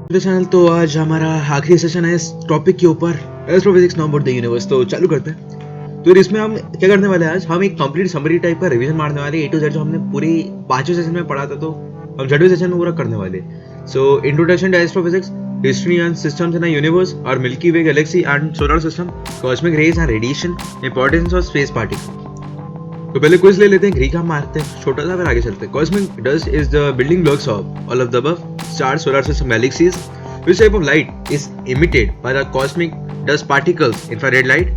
Channel तो आज हमारा आखिरी सेशन है इस टॉपिक के ऊपर astrophysics know about the universe. तो चालू करते हैं। तो इसमें हम क्या करने वाले हैं, आज हम एक कंप्लीट समरी टाइप का रिवीजन मारने वाले ए टू जेड जो हमने पूरी 5वें सेशन में पढ़ा था, तो हम 6वें सेशन में पूरा करने वाले। So introduction to astrophysics, history and systems in the universe और milky way galaxy and solar system, cosmic rays and radiation, importance of space particle. तो पहले क्विज ले लेते हैं, ग्रीक हम मारते हैं छोटा सा, फिर आगे चलते हैं। Cosmic dust is the building blocks of all of the above stars, solar system, galaxies. Which type of light is emitted by the cosmic dust particles? Infrared light,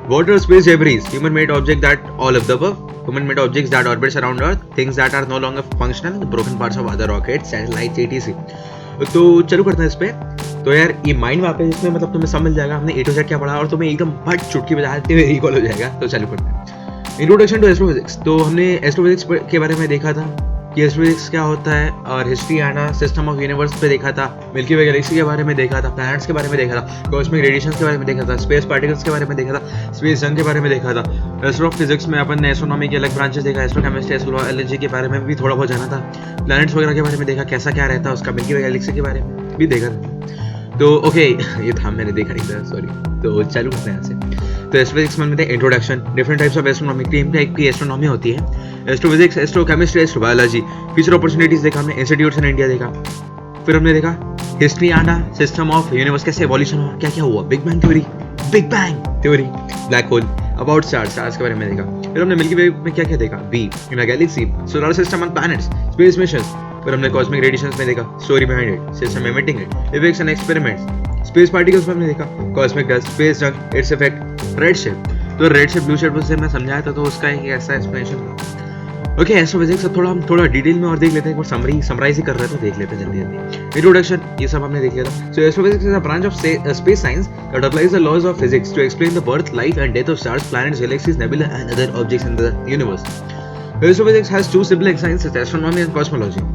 water, space debris, human-made objects that all of the above, human-made objects that orbits around Earth, things that are no longer functional, the broken parts of other rockets, satellites, etc. तो चलो करते हैं इस पे। तो यार ये mind map है, इसमें मतलब तुम्हें समझ जाएगा हमने ए टू जेड क्या पढ़ा और तुम्हें एकदम भट चुटकी बजाते हुए रिकॉल हो जाएगा। तो चालू करते हैं। Introduction to astrophysics. तो हमने एस्ट्रोफिजिक्स के बारे में देखा था कि एस्ट्रोफिजिक्स क्या होता है, और हिस्ट्री आना सिस्टम ऑफ यूनिवर्स पे देखा था, मिल्की वे गैलेक्सी के बारे में देखा था, प्लैनेट्स के बारे में देखा था, कॉस्मिक रेडिएशन के बारे में देखा था, स्पेस पार्टिकल्स के बारे में देखा था, स्पेस जंग के बारे में देखा था। एस्ट्रोफिजिक्स में अपन ने एस्ट्रोनॉमी के अलग ब्रांचेस देखा, एस्ट्रोकेमिस्ट्री, एस्ट्रोलॉजी के बारे में भी थोड़ा बहुत जाना था, प्लैनेट्स वगैरह के बारे में देखा, कैसा क्या रहता है उसका, मिल्की वे गैलेक्सी के बारे में भी देखा था। तो ओके ये था, मैंने देखा नहीं था, सॉरी। तो चालू करते हैं यहाँ से। तो एस्ट्रोफिजिक्स में introduction, different types of astronomy, तीन टाइप की एस्ट्रोनॉमी होती है, astrophysics, astrochemistry, astrobiology. Future opportunities देखा हमने, इंस्टीट्यूट्स इन इंडिया देखा, फिर हमने देखा हिस्ट्री आना सिस्टम ऑफ यूनिवर्स, कैसे एवोल्यूशन हुआ, क्या क्या हुआ, big bang theory, black hole, about stars के बारे में देखा। फिर हमने मिल्की वे में क्या क्या देखा, be in a Galaxy, solar system and planets, space missions. फिर हमने कॉस्मिक रेडिएशंस में देखा, story behind it, system emitting it, effects and experiments. Space particles में हमने देखा कॉस्मिक डस्ट, स्पेस जंग, इट्स इफेक्ट, रेड शिफ्ट। तो रेड शिफ्ट ब्लू शिफ्ट से मैं समझाया था, तो उसका एक ऐसा एक्सप्लेनेशन था। ओके, एस्ट्रोफिजिक्स हम थोड़ा डिटेल में और देख लेते हैं, एक बार समराइज ही कर रहे हैं, तो देख लेते हैं जल्दी। इंट्रोडक्शन ये सब हमने देख लिया था। So astrophysics is a branch of space science that applies the laws of physics to explain the birth, life and death of stars, planets, galaxies, nebula and other objects in the universe. Astrophysics has two sibling sciences, astronomy and cosmology.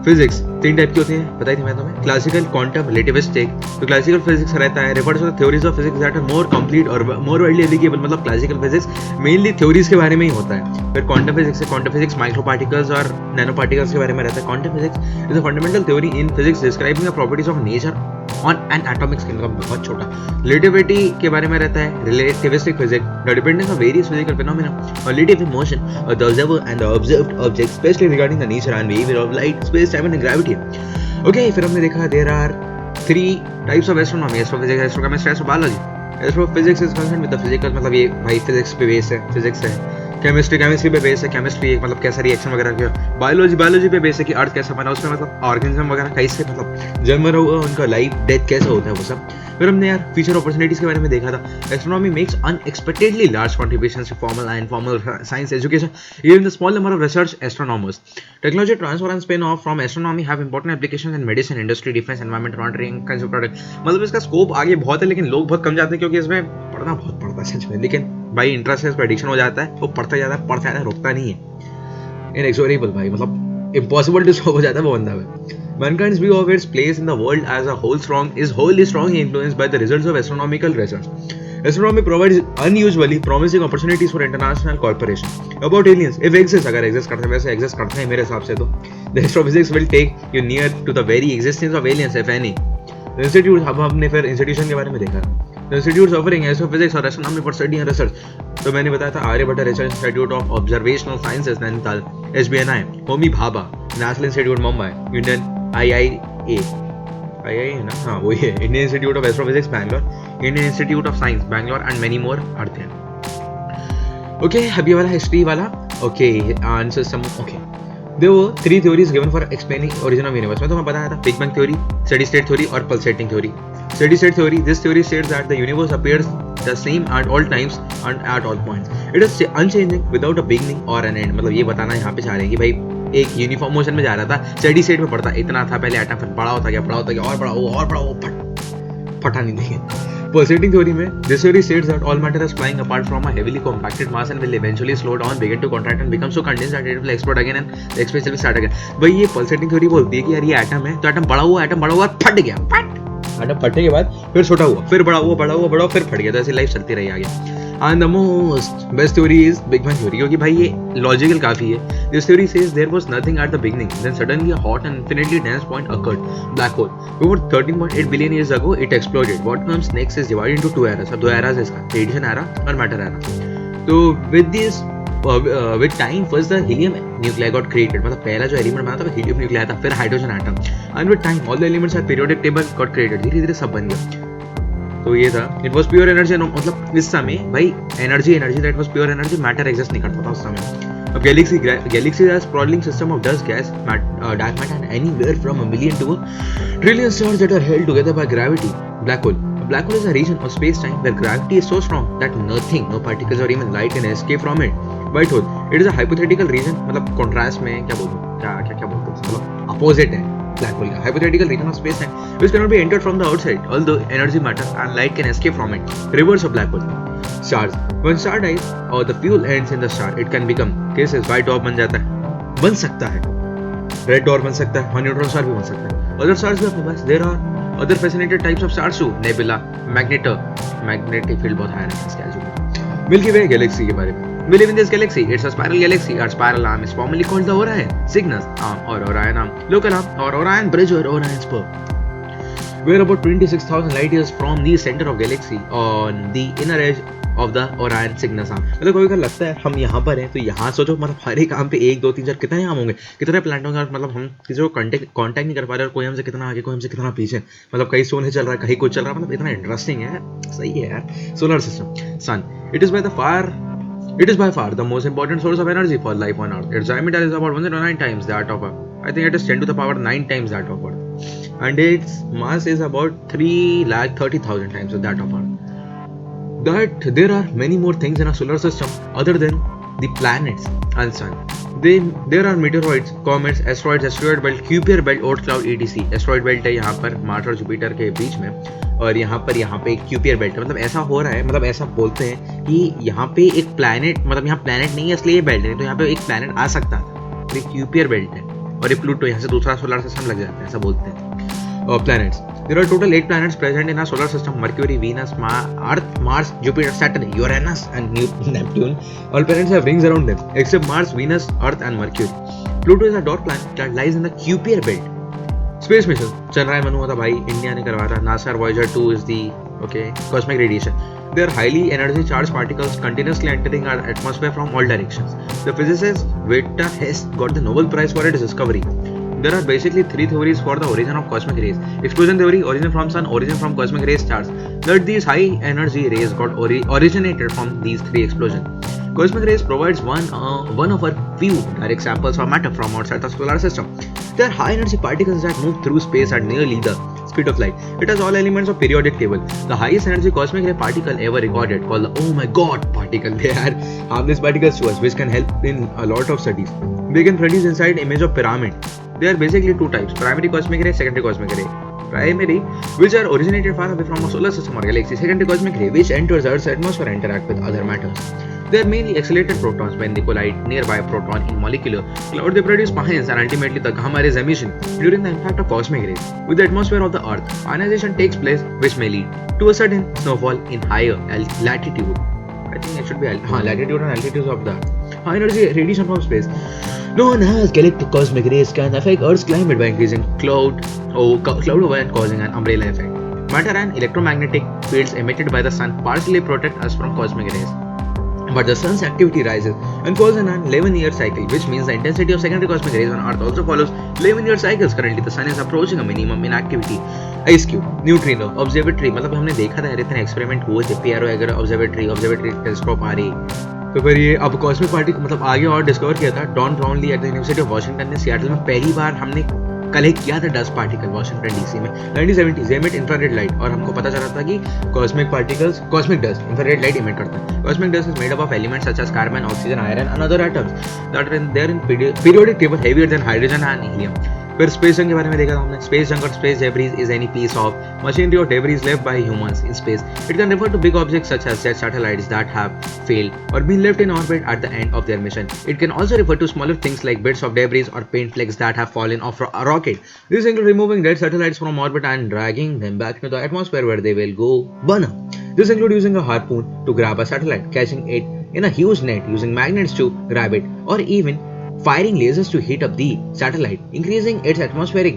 Physics तीन type की होती है, बताई थी मैं तुम्हें, classical, quantum, relativistic. तो classical physics रहता है refers to the theories of physics that are more complete और मोर वाइडली एप्लीकेबल, मतलब क्लासिकल फिजिक्स मेनली थ्योरीज के बारे में ही होता है। फिर क्वांटम फिजिक्स है, क्वांटम फिजिक्स माइक्रो पार्टिकल्स और नैनो पार्टिकल्स के बारे में रहता है। Quantum physics is a fundamental theory in physics describing the properties of nature on an atomic scale, मतलब बहुत छोटा। रिलेटिविटी के बारे में रहता है, relativistic physics, the dependence of various physical phenomena और relative motion of the observer and the observed object, specially regarding the nature and behaviour of light, space, time and gravity. Okay, फिर हमने देखा there are 3 types of astronomy, astrophysics, astrochemistry, astrobiology. Astrophysics is concerned with the physical, मतलब ये भाई physics पे base है, physics है। Chemistry पे बेस है, केमिस्ट्री मतलब कैसा रिएक्शन वगैरह किया। बायोलॉजी पे बेस है कि अर्थ कैसा बना, उसमें मतलब ऑर्गेनिज्म वगैरह कैसे मतलब जन्म हुआ, उनका लाइफ डेथ कैसे होता है, वो सब। फिर हमने यार फ्यूचर अपॉर्चुनिटीज के बारे में देखा था। Astronomy makes unexpectedly large contributions to formal and informal science education, even the small number of research astronomers. Technology transfer and spin off from astronomy have important applications in medicine, industry, defense, environment, monitoring, consumer product. मतलब इसका scope आगे बहुत है, लेकिन लोग बहुत कम जाते हैं क्योंकि इसमें पढ़ना बहुत पड़ता है सच में। लेकिन भाई इंटरेस्ट है, इस पर एडिक्शन हो जाता है, वो पढ़ता जाता है, रुकता नहीं है। इनएक्सोरेबल भाई, मतलब इम्पॉसिबल टू सॉल्व हो जाता है वो बंदा में। Mankind's view of its place in the world as a whole is wholly strongly influenced by the results of astronomical research. Astronomy provides unusually promising opportunities for international cooperation. About aliens, if exist, अगर exist करते हैं, वैसे exist करते हैं मेरे हिसाब से तो, the astrophysics will take you near to the very existence of aliens, if any. The institute, अब हमने फिर institution के बारे में देखा। The institutes offering astrophysics और astronomy for study and research. तो मैंने बताया था Aryabhatta research institute of observational sciences Nainital, SBNI, Homi Bhabha, national institute Mumbai, Indian IIA है ना, हाँ वही है, Indian institute of astrophysics Bangalore, Indian institute of science Bangalore and many more are there. Okay, अभी वाला हिस्ट्री वाला। Okay, answer some. Okay, there were 3 theories given for explaining origin of universe. मैं तुम्हें बताया था big bang theory, steady state theory और pulsating theory. Steady state theory, this theory states that the universe appears the same at all times and at all points. It is unchanging without a beginning or an end. मतलब ये बताना यहाँ पे चाह रहे हैं कि भाई एक यूनिफॉर्म मोशन में जा रहा था, स्टेडी स्टेट में पड़ता इतना था पहले एटम, फिर बड़ा होता गया और बड़ा वो फटा नहीं देंगे। Pulsating theory में this theory states that all matter is flying apart from a heavily compacted mass and will eventually slow down, begin to contract and become so condensed that it will explode again and the expansion will start again. भाई ये pulsating theory बोलती है कि यार ये atom है, तो atom बड़ा हुआ फट गया, एटम फटने के बाद फिर छोटा हुआ, फिर बड़ा हुआ, फिर फट गया, तो ऐसी लाइफ चलती रही आगे। And the most best theory is Big Bang theory, क्योंकि भाई ये logical काफी है. This theory says there was nothing at the beginning, then suddenly a hot and infinitely dense point occurred, black hole. Over 13.8 billion years ago, it exploded. What comes next is divided into two eras. अब दो eras है इसका, radiation era और matter era. तो with this with time first the helium nuclei got created. मतलब पहला जो element बना था वो हीलियम न्यूक्लिया था, फिर hydrogen atom. And with time all the elements at periodic table got created. धीरे धीरे सब बन गया. तो ये था. It was pure energy. मतलब इस समय भाई energy that was pure energy, matter exist नहीं करता था उस समय. अब Galaxy has sprawling system of dust, gas, dark matter and anywhere from a million to a trillion stars that are held together by gravity. Black hole. A black hole is a region of space-time where gravity is so strong that nothing, no particles or even light can escape from it. White hole. It is a hypothetical region. मतलब contrast में क्या बोलूँ, क्या बोलते हैं, मतलब opposite है black hole का. Hypothetical region of space-time which cannot be entered from the outside, although energy, matter and light can escape from it. Reverse of black hole. Stars. When star dies or the fuel ends in the star, it can become cases white dwarf बन जाता है, बन सकता है. Red dwarf बन सकता है, neutron star भी बन सकता है. Other stars भी अपने पास. There are other fascinating types of stars too. Nebula, magnetic field बहुत high है इसके आजू. Milky Way galaxy के बारे में. We live in this galaxy. It's a spiral galaxy. Our spiral arm is formally called the Orion. Cygnus arm or Orion arm. Local arm or Orion bridge or Orion spur. We're about 26,000 light years from the center of galaxy on the inner edge of the Orion Cygnus arm. मतलब कोई अगर लगता है हम यहाँ पर हैं तो यहाँ सोचो, मतलब हर एक आर्म पे 1 2 3 4 कितने आर्म होंगे, कितने प्लैनेट होंगे. मतलब हम किसी को कांटेक्ट नहीं कर पा रहे और कोई हमसे कितना आगे, कोई हमसे कितना पीछे. मतलब कहीं सोने चल रहा है, कहीं कुछ चल रहा है. मतलब इतना इंटरेस्टिंग है. सही है यार. Solar system. Sun. It is by far the most important source of energy for life on Earth. Its diameter is about 109 times that of Earth. I think it is 10 to the power 9 times that of Earth. And its mass is about 330,000 times that of Earth. That there are many more things in our solar system other than the planets and sun. There are meteoroids, comets, asteroids, asteroid belt, Kuiper belt, Oort cloud, etc. Asteroid belt है यहाँ पर Mars और Jupiter के बीच में, और यहाँ पे एक क्यूपियर बेल्ट है. मतलब ऐसा हो रहा है, मतलब ऐसा बोलते हैं कि यहाँ पे एक प्लैनेट, मतलब यहाँ प्लैनेट नहीं है इसलिए ये बेल्ट है, तो यहाँ पे एक प्लैनेट आ सकता था. तो ये क्यूपियर बेल्ट है और ये प्लूटो, यहाँ से दूसरा सोलर सिस्टम लग जाता है, ऐसा बोलते हैं. Planets. There are total 8 planets present in our solar system: Mercury, Venus, Earth, Mars, Jupiter, Saturn, Uranus, and Neptune. All planets have rings around them, except Mars, Venus, Earth, and Mercury. Pluto is a dwarf planet that lies in the Kuiper belt. Space mission. Chandrayaan हुआ था भाई, India ने करवाया था. NASA Voyager 2 is the cosmic radiation. They are highly energy charged particles continuously entering our atmosphere from all directions. The physicist Victor Hess got the Nobel Prize for its discovery. There are basically 3 theories for the origin of cosmic rays. Explosion theory, origin from sun, origin from cosmic ray stars. That these high energy rays got originated from these 3 explosions. Cosmic rays provides one of a few direct samples of matter from outside the solar system. They are high energy particles that move through space at nearly the speed of light. It has all elements of periodic table. The highest energy cosmic ray particle ever recorded, called the oh my god particle. They are harmless particles to us, which can help in a lot of studies. They can produce inside image of pyramid. There are basically 2 types: primary cosmic ray, secondary cosmic ray. Primary, which are originated far away from a solar system or galaxy. Secondary cosmic ray, which enters Earth's atmosphere and interact with other matters. They are mainly accelerated protons. When they collide nearby a proton in molecular cloud, they produce pions and ultimately the gamma rays emission during the impact of cosmic rays with the atmosphere of the Earth. Ionization takes place, which may lead to a sudden snowfall in higher latitude. I think it should be latitude and altitudes of the Earth. High energy radiation from space, known as galactic cosmic rays, can affect Earth's climate by increasing cloud over and causing an umbrella effect. Matter and electromagnetic fields emitted by the sun partially protect us from cosmic rays. But the sun's activity rises and causes an 11-year cycle, which means the intensity of secondary cosmic rays on Earth also follows 11-year cycles. Currently, the sun is approaching a minimum in activity. Ice cube, neutrino, observatory. मतलब हमने देखा था इतने experiment हुए थे, PRO वगैरह, observatory telescope आ रही. तो फिर ये अब कॉस्मिक पार्टिकल मतलब आगे और डिस्कवर किया था Don Brownlee at the university of Washington ने. सियाटल में पहली बार हमने कलेक्ट किया था डस्ट पार्टिकल वाशिंगटन डीसी में 1970 they emit infrared light, और हमको पता चला था कि cosmic dust infrared light emit करता है. Cosmic dust is made up of elements such as carbon, oxygen, iron and other atoms that are there in periodic table heavier than hydrogen and helium. फिर space junk के बारे में देखा था हमने. Space junk और space debris is any piece of machinery or debris left by humans in space. It can refer to big objects such as jet satellites that have failed or been left in orbit at the end of their mission. It can also refer to smaller things like bits of debris or paint flakes that have fallen off a rocket. This includes removing dead satellites from orbit and dragging them back into the atmosphere where they will go burn up. This includes using a harpoon to grab a satellite, catching it in a huge net, using magnets to grab it, or even firing lasers to heat up the satellite, increasing its atmospheric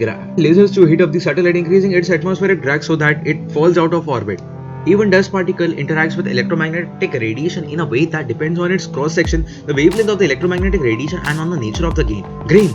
drag so that it falls out of orbit. Even dust particle interacts with electromagnetic radiation in a way that depends on its cross section, the wavelength of the electromagnetic radiation, and on the nature of the grain.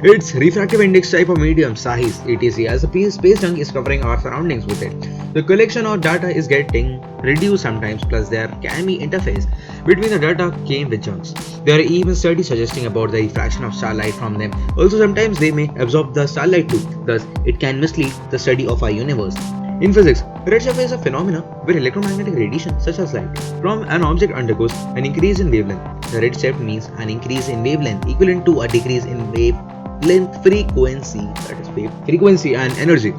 Its refractive index type of medium size, etc., as the space junk is covering our surroundings with it. The collection of data is getting reduced sometimes, plus there can be interface between the data came with junks. There are even studies suggesting about the refraction of starlight from them. Also, sometimes they may absorb the starlight too. Thus, it can mislead the study of our universe. In physics, redshift is a phenomenon where electromagnetic radiation, such as light, from an object undergoes an increase in wavelength. The redshift means an increase in wavelength equivalent to a decrease in wavelength frequency, that is wave frequency and energy.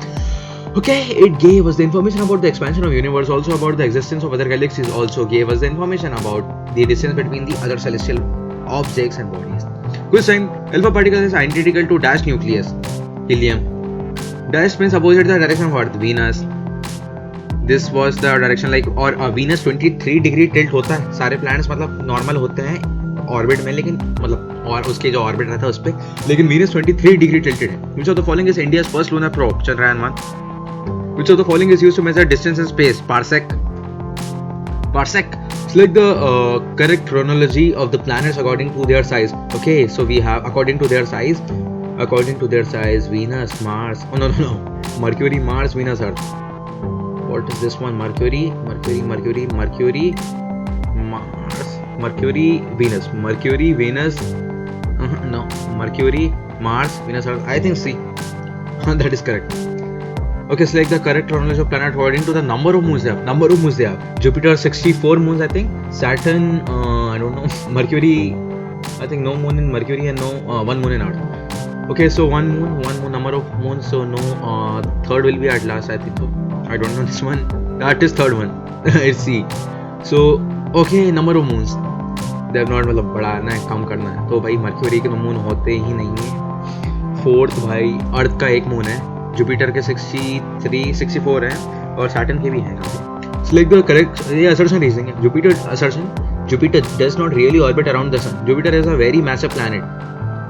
Okay, it gave us the information about the expansion of universe, also about the existence of other galaxies, also gave us the information about the distance between the other celestial objects and bodies. Quiz time. Alpha particle is identical to dash nucleus, helium. Dash means opposite the direction of Earth, Venus. This was the direction like, और Venus 23 degree tilt होता है. सारे planets मतलब normal होते हैं orbit में, लेकिन मतलब और उसके जो ऑर्बिट रहता है उस पे, लेकिन Venus 23 डिग्री टिल्टेड है. Which of the following is India's first lunar probe? Chandrayaan 1. Which of the following is used to measure distance in space? Parsec. Select the correct chronology of the planets according to their size. Okay, so we have according to their size, Venus, Mars. Oh no. Mercury, Mars, Venus, Earth. What is this one? Mercury, Mars, Mercury, Venus. No, Mercury, Mars, Venus, Earth. I think C. That is correct. Okay, select the correct chronology of planet according to the number of moons they have. Jupiter 64 moons, I think. Saturn, I don't know. Mercury, I think no moon in Mercury and no one moon in Earth. Okay, so one moon, number of moons. So no, third will be at last, I think so. I don't know this one. That is third one. It's C. So okay, number of moons. They have not मतलब बढ़ाना है, कम करना है. तो भाई mercury के तो moon होते ही नहीं है. फोर्थ भाई अर्थ का एक मून है. जुपिटर के 63, 64 है और सैटर्न के भी हैं. Select the correct. ये assertion reasoning है. Jupiter does not really orbit around the sun. Jupiter is a very massive planet.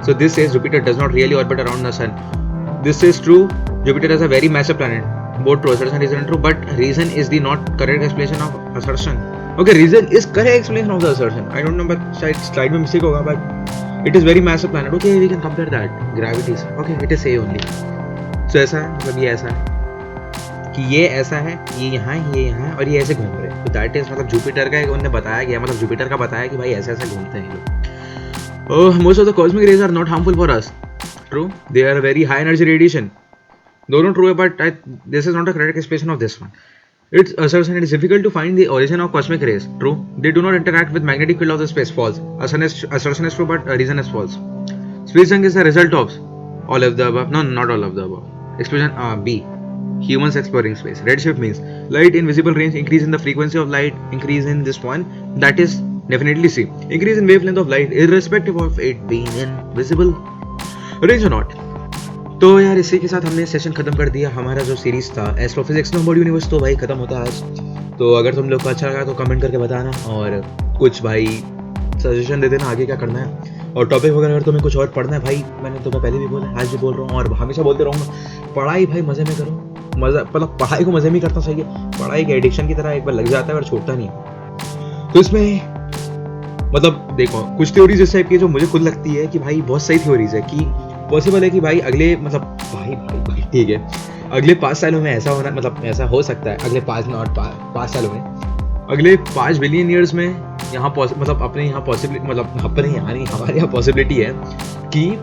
So this says Jupiter does not really orbit around the sun. This is true. Jupiter is a very massive planet. Both true. Assertion reason true, but reason is the not correct explanation of assertion. Okay, reason is correct explanation of the assertion. I don't know, but slide में mistake होगा, but it is very massive planet. Okay, we can compare that. Gravity. Okay, it is A only. So ऐसा है, मतलब ये ऐसा है कि ये ऐसा है, ये यहाँ है और ये ऐसे घूम रहे हैं. तो दैट इज मतलब जुपिटर का उन्होंने बताया गया, मतलब जुपिटर का बताया कि भाई ऐसे ऐसे घूमते हैं लोग. Most of the cosmic rays are not harmful for us. True. They are very high energy radiation. Dono true, but this is not a correct explanation of this one. Its assertion, it is difficult to find the origin of cosmic rays. True. They do not interact with magnetic field of the space. False. Assertion is true, but reason is false. Space junk is a result of all of the above. No, not all of the above. Explosion B. Humans exploring space. Redshift means light in visible range, increase in the frequency of light, increase in this one. That is definitely C. Increase in wavelength of light, irrespective of it being in visible range or not. तो यार इसी के साथ हमने session खत्म कर दिया. हमारा जो सीरीज था एस्ट्रोफिजिक्स नॉट यूनिवर्स तो भाई खत्म होता है आज. तो अगर तुम लोग को अच्छा लगा तो कमेंट करके बताना और कुछ भाई सजेशन दे देना आगे क्या करना है. और टॉपिक वगैरह अगर तुम्हें कुछ और पढ़ना है भाई, मैंने तुम्हें पहले भी बोला, आज भी बोल रहा हूँ और हमेशा बोलते रहूँगा, पढ़ाई भाई मजे में करो. मजा मतलब पढ़ाई को मजे में करना चाहिए. पढ़ाई के एडिक्शन की तरह एक बार लग जाता है और छूटता नहीं. तो इसमें मतलब देखो कुछ थ्योरीज इस टाइप की जो मुझे खुद लगती है कि भाई बहुत सही थ्योरीज है कि पॉसिबल है कि भाई अगले मतलब भाई ठीक है अगले 5 सालों में ऐसा होना, मतलब ऐसा हो सकता है अगले 5 सालों में, अगले 5 बिलियन ईयर्स में यहाँ मतलब अपने यहाँ पॉसिबिलिटी, मतलब अपने यहाँ नहीं हमारे यहाँ पॉसिबिलिटी है कि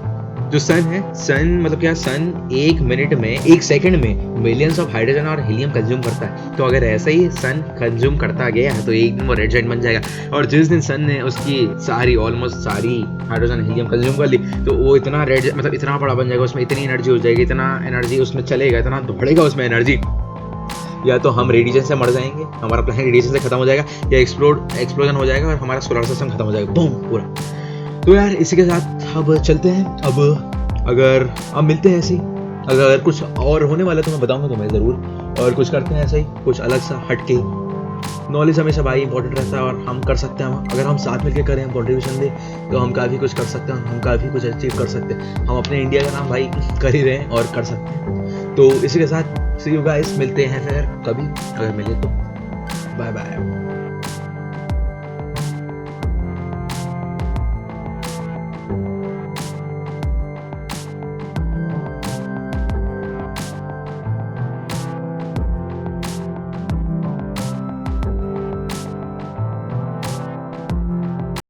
जो सन है, सन मतलब क्या, सन 1 मिनट में 1 सेकंड में मिलियंस ऑफ हाइड्रोजन और हीलियम कंज्यूम करता है. तो अगर ऐसा ही सन कंज्यूम करता गया तो एक दिन वो रेड जाइंट बन जाएगा. और जिस दिन सन ने उसकी सारी ऑलमोस्ट सारी हाइड्रोजन हीलियम कंज्यूम कर ली तो वो इतना रेड मतलब इतना बड़ा बन जाएगा, उसमें इतनी एनर्जी हो जाएगी, इतना एनर्जी उसमें चलेगा, इतना दौड़ेगा उसमें एनर्जी, या तो हम रेडिएशन से मर जाएंगे, हमारा प्लैनेट रेडिएशन से खत्म हो जाएगा, या एक्सप्लोजन हो जाएगा और हमारा सोलर सिस्टम खत्म हो जाएगा, बूम पूरा. तो यार इसी के साथ अब चलते हैं. अब मिलते हैं ऐसे ही. अगर कुछ और होने वाला है तो मैं बताऊंगा तुम्हें ज़रूर, और कुछ करते हैं ऐसा ही कुछ अलग सा हटके. नॉलेज हमेशा भाई इंपॉर्टेंट रहता है और हम कर सकते हैं। अगर हम साथ मिलकर करें, हम कॉन्ट्रीब्यूशन दें तो हम काफ़ी कुछ कर सकते हैं, हम काफ़ी कुछ अचीव कर सकते हैं। हम अपने इंडिया का नाम भाई कर ही रहे हैं और कर सकते हैं। तो इसी के साथ सी यू गाइस, मिलते हैं फिर कभी अगर मिले तो। Bye bye.